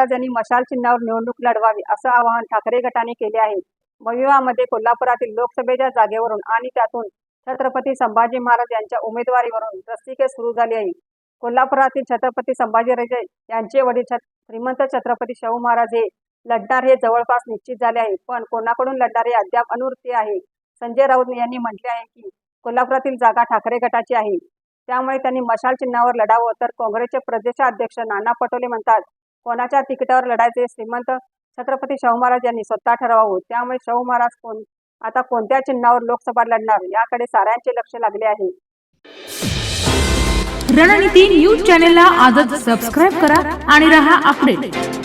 महाराज यांनी मशाल चिन्हावर निवडणूक लढवावी असं आवाहन ठाकरे गटाने केले आहे। मविवामध्ये कोल्हापुरातील लोकसभेच्या जागेवरून आणि त्यातून छत्रपती संभाजी महाराज यांच्या उमेदवारीवरून रस्सीखेच सुरू झाली आहे। कोल्हापुरातील छत्रपती संभाजीराजे यांचे वडील श्रीमंत छत्रपती शाहू महाराज हे लढणार हे जवळपास निश्चित झाले आहे, पण कोणाकडून लढणार हे अद्याप अनूर्ती आहे। संजय राऊत यांनी म्हटले आहे की कोल्हापुरातील जागा ठाकरे गटाची आहे, त्यामुळे त्यांनी मशाल चिन्हावर लढावं। तर काँग्रेसचे प्रदेशाध्यक्ष नाना पटोले म्हणतात, कोणाच्या तिकिटावर लढायचे श्रीमंत छत्रपती शाहू महाराज यांनी स्वतः ठरवावं। त्यामुळे शाहू महाराज आता कोणत्या चिन्हावर लोकसभा लढणार याकडे साऱ्यांचे लक्ष लागले आहे। रणनीती न्यूज चॅनेलला आजच सबस्क्राइब करा आणि रहा अपडेट।